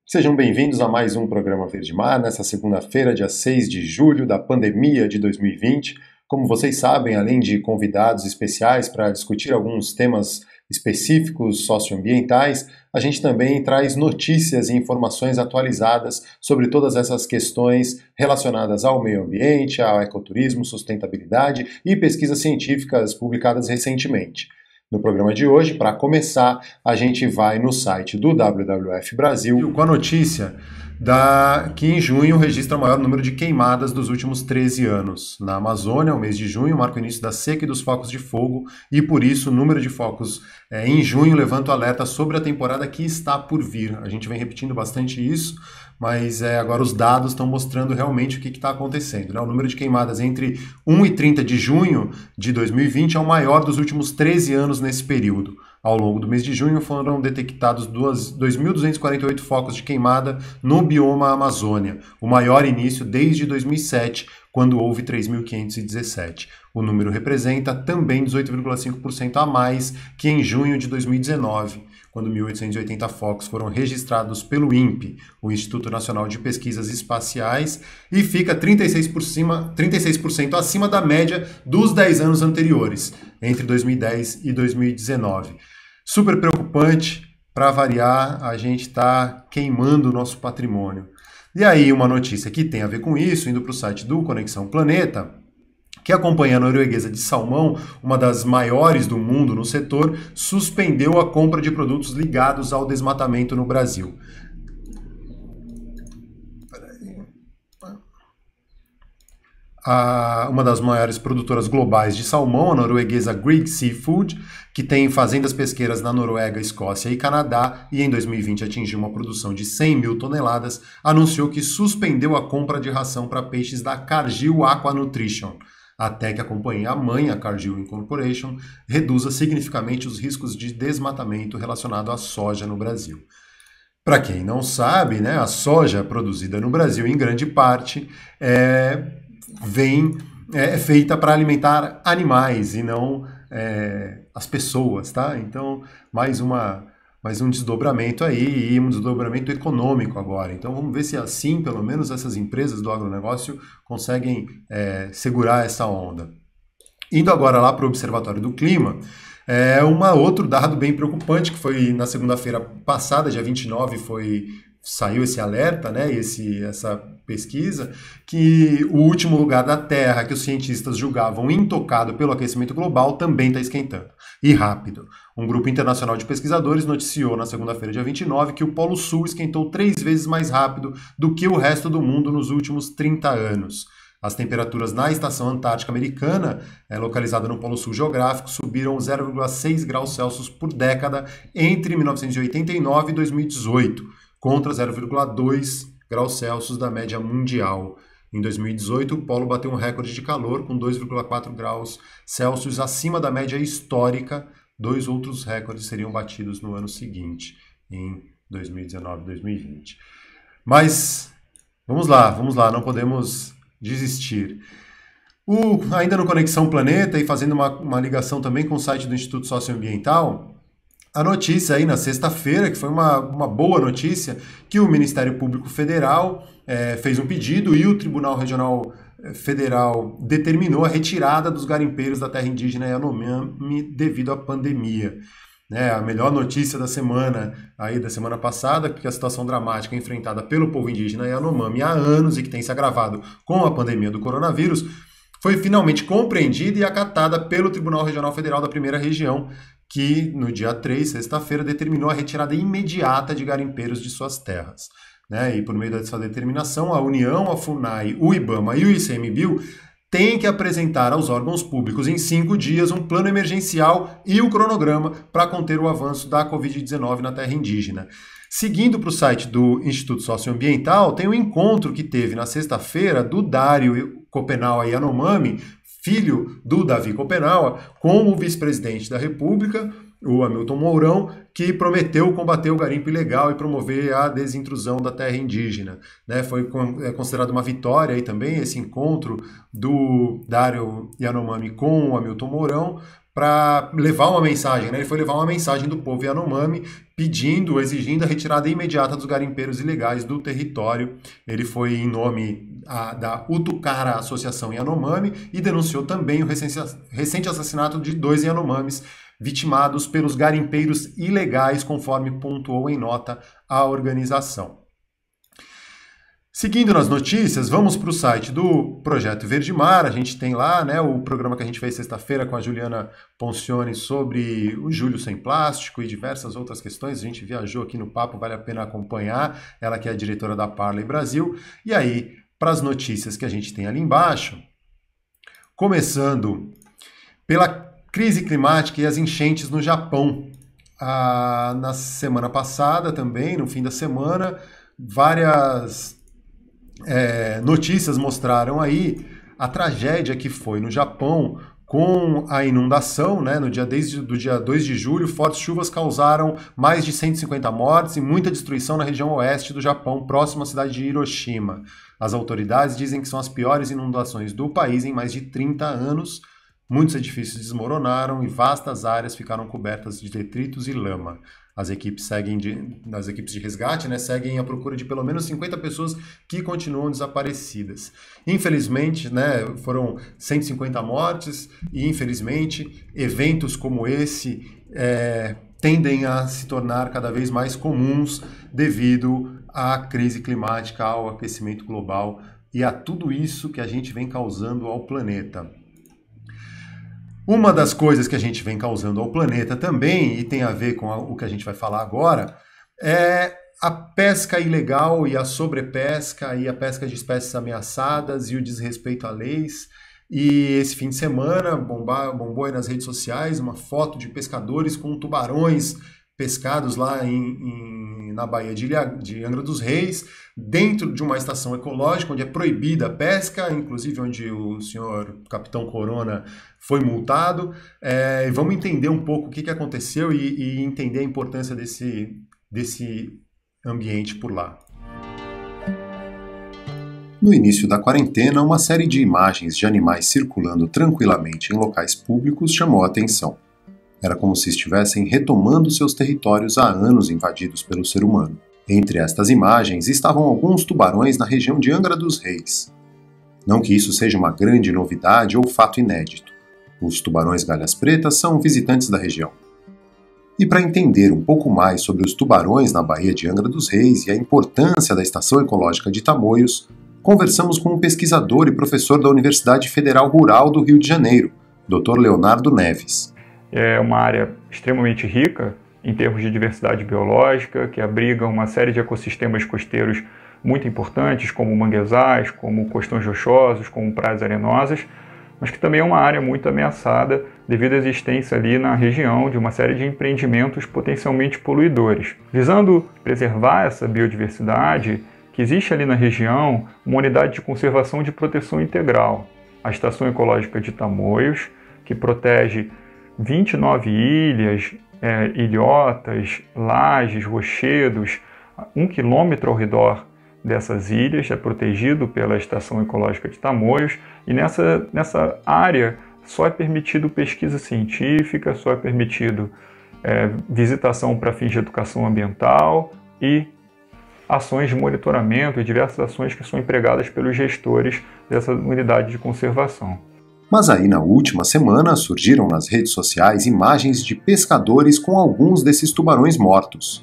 Sejam bem-vindos a mais um programa Verde Mar, nessa segunda-feira, dia 6 de julho da pandemia de 2020. Como vocês sabem, além de convidados especiais para discutir alguns temas específicos socioambientais, a gente também traz notícias e informações atualizadas sobre todas essas questões relacionadas ao meio ambiente, ao ecoturismo, sustentabilidade e pesquisas científicas publicadas recentemente. No programa de hoje, para começar, a gente vai no site do WWF Brasil com a notícia que em junho registra o maior número de queimadas dos últimos 13 anos. Na Amazônia, o mês de junho marca o início da seca e dos focos de fogo, e por isso o número de focos em junho levanta o alerta sobre a temporada que está por vir. A gente vem repetindo bastante isso, mas agora os dados estão mostrando realmente o que está acontecendo, né? O número de queimadas entre 1 e 30 de junho de 2020 é o maior dos últimos 13 anos nesse período. Ao longo do mês de junho foram detectados 2.248 focos de queimada no bioma Amazônia, o maior início desde 2007, quando houve 3.517. O número representa também 18,5% a mais que em junho de 2019, quando 1.880 focos foram registrados pelo INPE, o Instituto Nacional de Pesquisas Espaciais, e fica 36% acima da média dos 10 anos anteriores, entre 2010 e 2019. Super preocupante, para variar, a gente está queimando o nosso patrimônio. E aí, uma notícia que tem a ver com isso, indo para o site do Conexão Planeta, que a Companhia Norueguesa de Salmão, uma das maiores do mundo no setor, suspendeu a compra de produtos ligados ao desmatamento no Brasil. Uma das maiores produtoras globais de salmão, a norueguesa Grieg Seafood, que tem fazendas pesqueiras na Noruega, Escócia e Canadá, e em 2020 atingiu uma produção de 100 mil toneladas, anunciou que suspendeu a compra de ração para peixes da Cargill Aqua Nutrition, até que a companhia mãe, a Cargill Incorporation, reduza significativamente os riscos de desmatamento relacionado à soja no Brasil. Para quem não sabe, né, a soja produzida no Brasil, em grande parte, é feita para alimentar animais e não as pessoas, tá? Então, mais um desdobramento aí, e um desdobramento econômico agora. Então, vamos ver se assim, pelo menos, essas empresas do agronegócio conseguem segurar essa onda. Indo agora lá para o Observatório do Clima, outro dado bem preocupante, que foi na segunda-feira passada, dia 29, saiu esse alerta, né, essa pesquisa, que o último lugar da Terra que os cientistas julgavam intocado pelo aquecimento global também está esquentando. E rápido. Um grupo internacional de pesquisadores noticiou na segunda-feira, dia 29, que o Polo Sul esquentou 3 vezes mais rápido do que o resto do mundo nos últimos 30 anos. As temperaturas na estação antártica americana, localizada no Polo Sul geográfico, subiram 0,6 graus Celsius por década entre 1989 e 2018, contra 0,2 graus Celsius da média mundial. Em 2018, o polo bateu um recorde de calor com 2,4 graus Celsius acima da média histórica. 2 outros recordes seriam batidos no ano seguinte, em 2019 e 2020. Mas vamos lá, não podemos desistir. Ainda no Conexão Planeta e fazendo uma ligação também com o site do Instituto Socioambiental, a notícia aí na sexta-feira, que foi uma boa notícia, que o Ministério Público Federal fez um pedido e o Tribunal Regional Federal determinou a retirada dos garimpeiros da terra indígena Yanomami devido à pandemia. A melhor notícia da semana passada, que a situação dramática enfrentada pelo povo indígena Yanomami há anos e que tem se agravado com a pandemia do coronavírus, foi finalmente compreendida e acatada pelo Tribunal Regional Federal da Primeira Região, que no dia 3, sexta-feira, determinou a retirada imediata de garimpeiros de suas terras. E por meio dessa determinação, a União, a FUNAI, o IBAMA e o ICMBio têm que apresentar aos órgãos públicos em 5 dias um plano emergencial e o cronograma para conter o avanço da Covid-19 na terra indígena. Seguindo para o site do Instituto Socioambiental, tem um encontro que teve na sexta-feira do Dário Copenaua Yanomami, filho do Davi Copenaua, com o vice-presidente da República, o Hamilton Mourão, que prometeu combater o garimpo ilegal e promover a desintrusão da terra indígena. Foi considerado uma vitória aí também esse encontro do Dário Yanomami com o Hamilton Mourão, para levar uma mensagem, né? Ele foi levar uma mensagem do povo Yanomami exigindo a retirada imediata dos garimpeiros ilegais do território. Ele foi em nome da Utucara Associação Yanomami e denunciou também o recente assassinato de 2 Yanomamis vitimados pelos garimpeiros ilegais, conforme pontuou em nota a organização. Seguindo nas notícias, vamos para o site do Projeto Verde Mar. A gente tem lá, né, o programa que a gente fez sexta-feira com a Juliana Poncioni sobre o Julho Sem Plástico e diversas outras questões. A gente viajou aqui no papo, vale a pena acompanhar. Ela que é a diretora da Parley Brasil. E aí, para as notícias que a gente tem ali embaixo, começando pela crise climática e as enchentes no Japão. Na semana passada também, no fim da semana, várias notícias mostraram aí a tragédia que foi no Japão com a inundação, né? Desde o dia 2 de julho, fortes chuvas causaram mais de 150 mortes e muita destruição na região oeste do Japão, próximo à cidade de Hiroshima. As autoridades dizem que são as piores inundações do país em mais de 30 anos. Muitos edifícios desmoronaram e vastas áreas ficaram cobertas de detritos e lama. As equipes de resgate, né, seguem à procura de pelo menos 50 pessoas que continuam desaparecidas. Infelizmente, né, foram 150 mortes e, infelizmente, eventos como esse tendem a se tornar cada vez mais comuns devido à crise climática, ao aquecimento global e a tudo isso que a gente vem causando ao planeta. Uma das coisas que a gente vem causando ao planeta também, e tem a ver com o que a gente vai falar agora, é a pesca ilegal e a sobrepesca e a pesca de espécies ameaçadas e o desrespeito a leis. E esse fim de semana bombou aí nas redes sociais uma foto de pescadores com tubarões pescados lá na Baía de Angra dos Reis, dentro de uma estação ecológica onde é proibida a pesca, inclusive onde o senhor Capitão Corona foi multado. Vamos entender um pouco o que aconteceu e entender a importância desse ambiente por lá. No início da quarentena, uma série de imagens de animais circulando tranquilamente em locais públicos chamou a atenção. Era como se estivessem retomando seus territórios há anos invadidos pelo ser humano. Entre estas imagens estavam alguns tubarões na região de Angra dos Reis. Não que isso seja uma grande novidade ou fato inédito. Os tubarões galhas pretas são visitantes da região. E para entender um pouco mais sobre os tubarões na Baía de Angra dos Reis e a importância da Estação Ecológica de Tamoios, conversamos com um pesquisador e professor da Universidade Federal Rural do Rio de Janeiro, Dr. Leonardo Neves. É uma área extremamente rica em termos de diversidade biológica, que abriga uma série de ecossistemas costeiros muito importantes, como manguezais, como costões rochosos, como praias arenosas, mas que também é uma área muito ameaçada devido à existência ali na região de uma série de empreendimentos potencialmente poluidores. Visando preservar essa biodiversidade, que existe ali na região uma unidade de conservação e de proteção integral, a Estação Ecológica de Tamoios, que protege 29 ilhas, ilhotas, lajes, rochedos, 1 quilômetro ao redor dessas ilhas é protegido pela Estação Ecológica de Tamoios, e nessa área só é permitido pesquisa científica, só é permitido visitação para fins de educação ambiental e ações de monitoramento e diversas ações que são empregadas pelos gestores dessa unidade de conservação. Mas aí, na última semana, surgiram nas redes sociais imagens de pescadores com alguns desses tubarões mortos.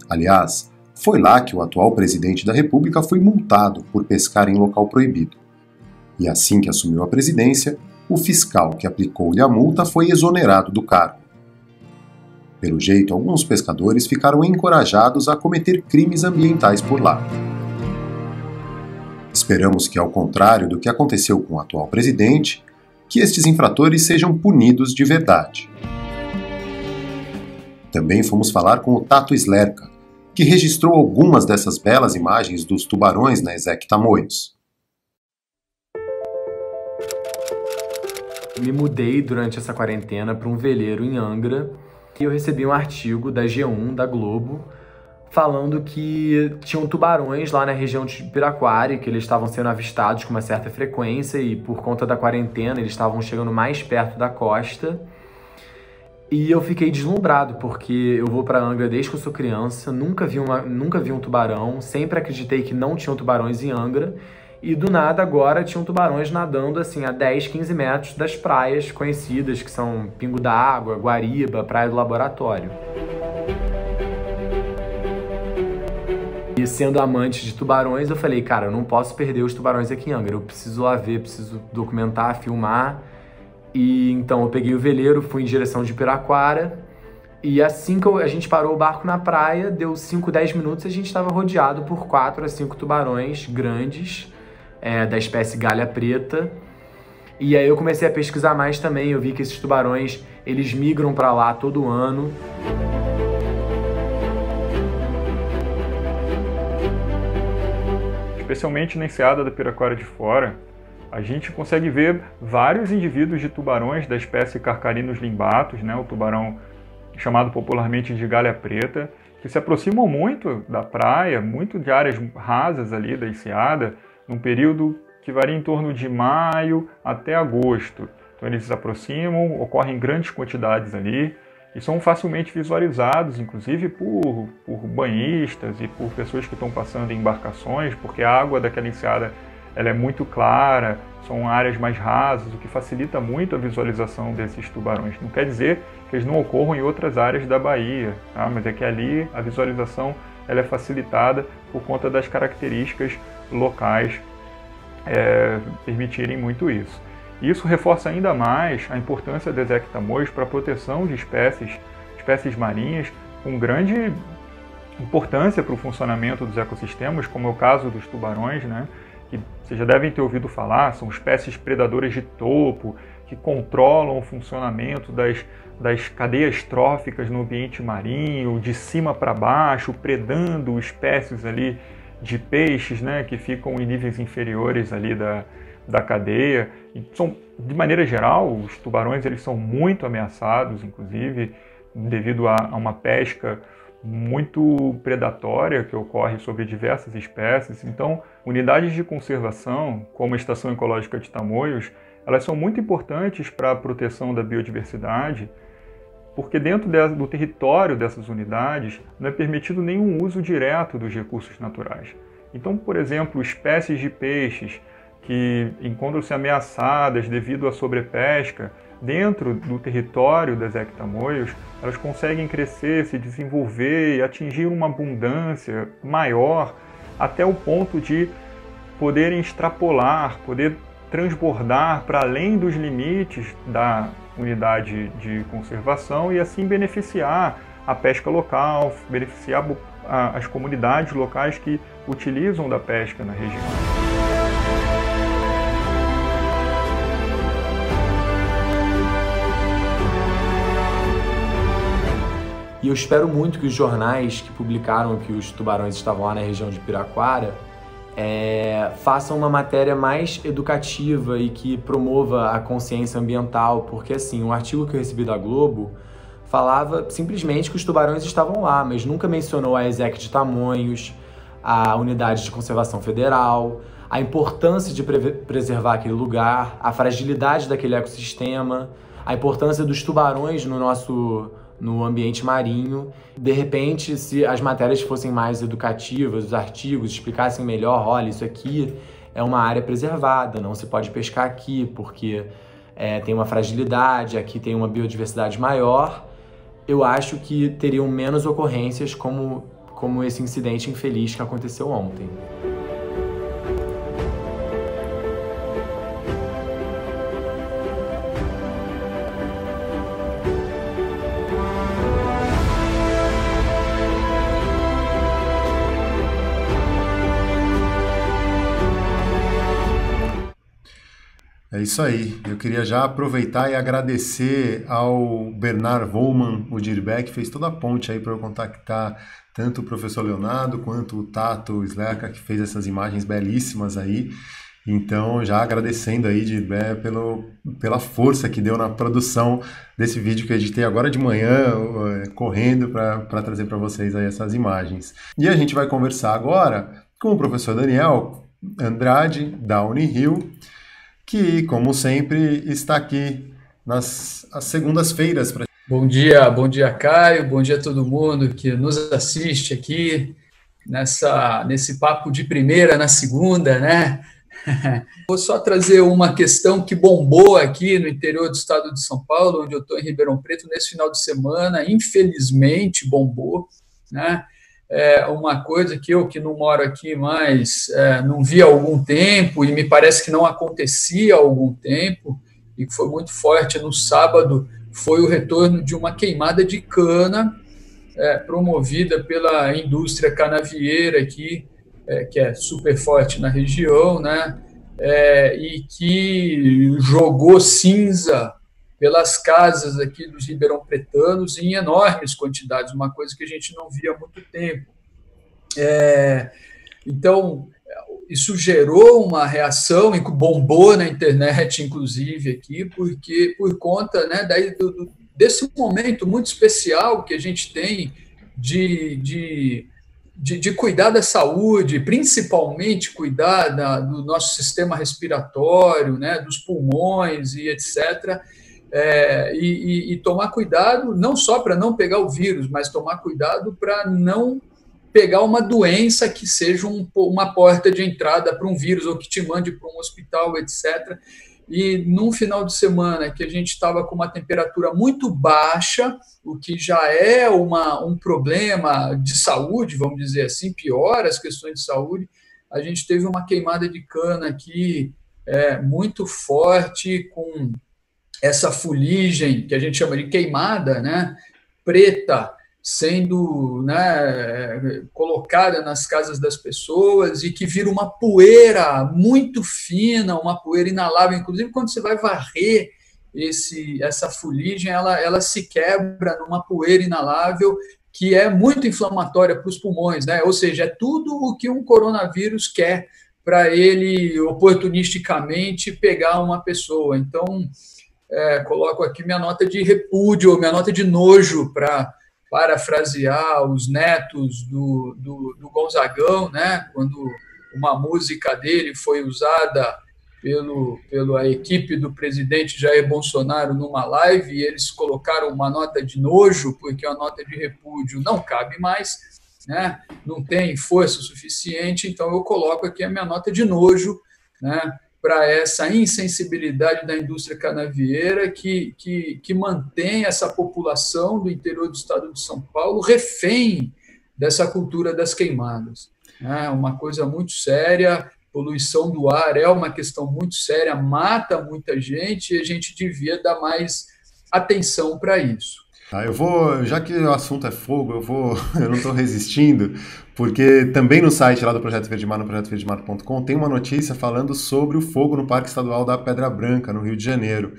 Aliás, foi lá que o atual presidente da República foi multado por pescar em local proibido. E assim que assumiu a presidência, o fiscal que aplicou-lhe a multa foi exonerado do cargo. Pelo jeito, alguns pescadores ficaram encorajados a cometer crimes ambientais por lá. Esperamos que, ao contrário do que aconteceu com o atual presidente, que estes infratores sejam punidos de verdade. Também fomos falar com o Tato Slerka, que registrou algumas dessas belas imagens dos tubarões na ESEC Tamoios. Me mudei durante essa quarentena para um veleiro em Angra e eu recebi um artigo da G1, da Globo, falando que tinham tubarões lá na região de Piraquara, que eles estavam sendo avistados com uma certa frequência e por conta da quarentena eles estavam chegando mais perto da costa. E eu fiquei deslumbrado, porque eu vou para Angra desde que eu sou criança, nunca vi um tubarão, sempre acreditei que não tinham tubarões em Angra, e do nada agora tinham tubarões nadando assim a 10, 15 metros das praias conhecidas, que são Pingo d'Água, Guariba, Praia do Laboratório. E sendo amante de tubarões, eu falei, cara, eu não posso perder os tubarões aqui em Angra, eu preciso lá ver, preciso documentar, filmar. E então eu peguei o veleiro, fui em direção de Piraquara, e assim que a gente parou o barco na praia, deu 5, 10 minutos, a gente estava rodeado por 4 a 5 tubarões grandes, da espécie galha preta. E aí eu comecei a pesquisar mais também, eu vi que esses tubarões, eles migram para lá todo ano. Especialmente na enseada da Piraquara de Fora, a gente consegue ver vários indivíduos de tubarões da espécie Carcharinus limbatus, né, o tubarão chamado popularmente de galha preta, que se aproximam muito da praia, muito de áreas rasas ali da enseada, num período que varia em torno de maio até agosto. Então eles se aproximam, ocorrem em grandes quantidades ali, e são facilmente visualizados, inclusive por banhistas e por pessoas que estão passando em embarcações, porque a água daquela enseada ela é muito clara, são áreas mais rasas, o que facilita muito a visualização desses tubarões. Não quer dizer que eles não ocorram em outras áreas da Bahia, tá? Mas é que ali a visualização ela é facilitada por conta das características locais permitirem muito isso. E isso reforça ainda mais a importância das ectamoios para a proteção de espécies marinhas com grande importância para o funcionamento dos ecossistemas, como é o caso dos tubarões, né? Que vocês já devem ter ouvido falar, são espécies predadoras de topo, que controlam o funcionamento das cadeias tróficas no ambiente marinho, de cima para baixo, predando espécies ali de peixes, né, que ficam em níveis inferiores ali da cadeia. E de maneira geral, os tubarões eles são muito ameaçados, inclusive, devido a uma pesca muito predatória que ocorre sobre diversas espécies. Então, unidades de conservação, como a Estação Ecológica de Tamoios, elas são muito importantes para a proteção da biodiversidade, porque dentro do território dessas unidades não é permitido nenhum uso direto dos recursos naturais. Então, por exemplo, espécies de peixes que encontram-se ameaçadas devido à sobrepesca, dentro do território das ectamoios, elas conseguem crescer, se desenvolver e atingir uma abundância maior até o ponto de poderem extrapolar, poder transbordar para além dos limites da unidade de conservação e assim beneficiar a pesca local, beneficiar as comunidades locais que utilizam da pesca na região. E eu espero muito que os jornais que publicaram que os tubarões estavam lá na região de Piraquara façam uma matéria mais educativa e que promova a consciência ambiental, porque assim, um artigo que eu recebi da Globo falava simplesmente que os tubarões estavam lá, mas nunca mencionou a ESEC de Tamoios, a Unidade de Conservação Federal, a importância de preservar aquele lugar, a fragilidade daquele ecossistema, a importância dos tubarões no ambiente marinho. De repente, se as matérias fossem mais educativas, os artigos explicassem melhor, olha, isso aqui é uma área preservada, não se pode pescar aqui porque tem uma fragilidade, aqui tem uma biodiversidade maior, eu acho que teriam menos ocorrências como esse incidente infeliz que aconteceu ontem. É isso aí. Eu queria já aproveitar e agradecer ao Bernard Wollmann, o Dirbeck, que fez toda a ponte aí para eu contactar tanto o professor Leonardo quanto o Tato Slerka, que fez essas imagens belíssimas aí. Então, já agradecendo aí pela força que deu na produção desse vídeo que eu editei agora de manhã, correndo para trazer para vocês aí essas imagens. E a gente vai conversar agora com o professor Daniel Andrade, da Unirio, que, como sempre, está aqui nas segundas-feiras. Bom dia, Caio, bom dia a todo mundo que nos assiste aqui nesse papo de primeira na segunda, né? Vou só trazer uma questão que bombou aqui no interior do estado de São Paulo, onde eu estou em Ribeirão Preto, nesse final de semana, infelizmente bombou, né? Uma coisa que eu, que não moro aqui mais, não vi há algum tempo, e me parece que não acontecia há algum tempo, e que foi muito forte no sábado, foi o retorno de uma queimada de cana, promovida pela indústria canavieira aqui, que é super forte na região, né? E que jogou cinza pelas casas aqui dos ribeirão-pretanos em enormes quantidades, uma coisa que a gente não via há muito tempo. Então, isso gerou uma reação e bombou na internet, inclusive, aqui, por conta, né, desse momento muito especial que a gente tem de cuidar da saúde, principalmente cuidar do nosso sistema respiratório, né, dos pulmões e etc., e tomar cuidado não só para não pegar o vírus, mas tomar cuidado para não pegar uma doença que seja uma porta de entrada para um vírus ou que te mande para um hospital, etc. E num final de semana que a gente estava com uma temperatura muito baixa, o que já é um problema de saúde, vamos dizer assim, piora as questões de saúde, a gente teve uma queimada de cana aqui muito forte, com essa fuligem que a gente chama de queimada, né, preta, sendo, né, colocada nas casas das pessoas e que vira uma poeira muito fina, uma poeira inalável. Inclusive, quando você vai varrer essa fuligem, ela se quebra numa poeira inalável que é muito inflamatória para os pulmões, né? Ou seja, é tudo o que um coronavírus quer para ele, oportunisticamente, pegar uma pessoa. Então, coloco aqui minha nota de repúdio, minha nota de nojo para parafrasear os netos do Gonzagão, né? Quando uma música dele foi usada pela equipe do presidente Jair Bolsonaro numa live, e eles colocaram uma nota de nojo, porque a nota de repúdio não cabe mais, né? Não tem força suficiente, então eu coloco aqui a minha nota de nojo, né, para essa insensibilidade da indústria canavieira que mantém essa população do interior do estado de São Paulo refém dessa cultura das queimadas. É uma coisa muito séria, poluição do ar é uma questão muito séria, mata muita gente e a gente devia dar mais atenção para isso. Já que o assunto é fogo, eu não estou resistindo, porque também no site lá do Projeto Verde Mar, no projetoverdemar.com, tem uma notícia falando sobre o fogo no Parque Estadual da Pedra Branca, no Rio de Janeiro,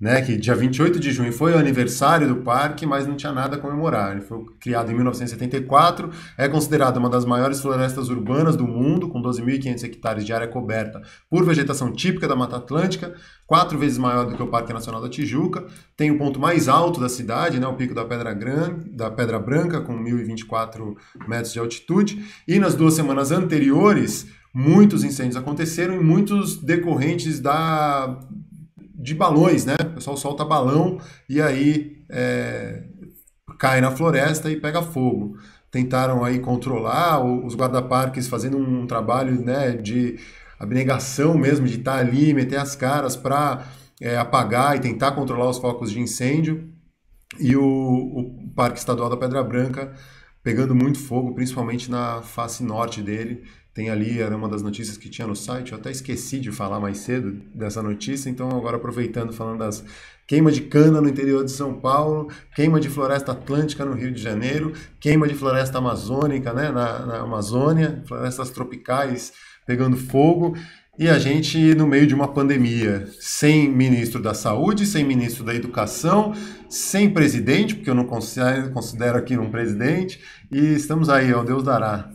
né, que dia 28 de junho foi o aniversário do parque, mas não tinha nada a comemorar. Ele foi criado em 1974, é considerado uma das maiores florestas urbanas do mundo, com 12.500 hectares de área coberta por vegetação típica da Mata Atlântica, 4 vezes maior do que o Parque Nacional da Tijuca, tem o ponto mais alto da cidade, né, o Pico da Pedra Branca, com 1.024 metros de altitude, e nas 2 semanas anteriores, muitos incêndios aconteceram e muitos decorrentes de balões, né? O pessoal solta balão e aí cai na floresta e pega fogo. Tentaram aí controlar, os guarda-parques fazendo um trabalho, né, de abnegação mesmo, de estar ali, meter as caras para apagar e tentar controlar os focos de incêndio. E o Parque Estadual da Pedra Branca pegando muito fogo, principalmente na face norte dele. Tem ali, era uma das notícias que tinha no site, eu até esqueci de falar mais cedo dessa notícia, então agora aproveitando, falando das queima de cana no interior de São Paulo, queima de floresta atlântica no Rio de Janeiro, queima de floresta amazônica, né, na Amazônia, florestas tropicais pegando fogo, e a gente no meio de uma pandemia, sem ministro da Saúde, sem ministro da Educação, sem presidente, porque eu não considero aqui um presidente, e estamos aí, ó, Deus dará.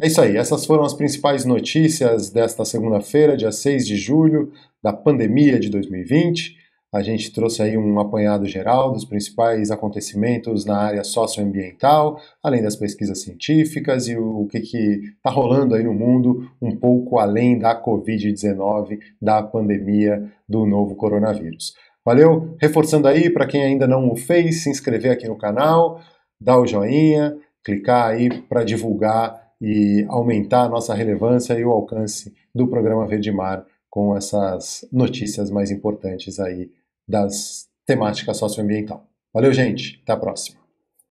É isso aí, essas foram as principais notícias desta segunda-feira, dia 6 de julho, da pandemia de 2020. A gente trouxe aí um apanhado geral dos principais acontecimentos na área socioambiental, além das pesquisas científicas e o que está rolando aí no mundo, um pouco além da Covid-19, da pandemia do novo coronavírus. Valeu? Reforçando aí, para quem ainda não o fez, se inscrever aqui no canal, dar o joinha, clicar aí para divulgar e aumentar a nossa relevância e o alcance do programa Verde Mar com essas notícias mais importantes aí das temáticas socioambiental. Valeu, gente. Até a próxima.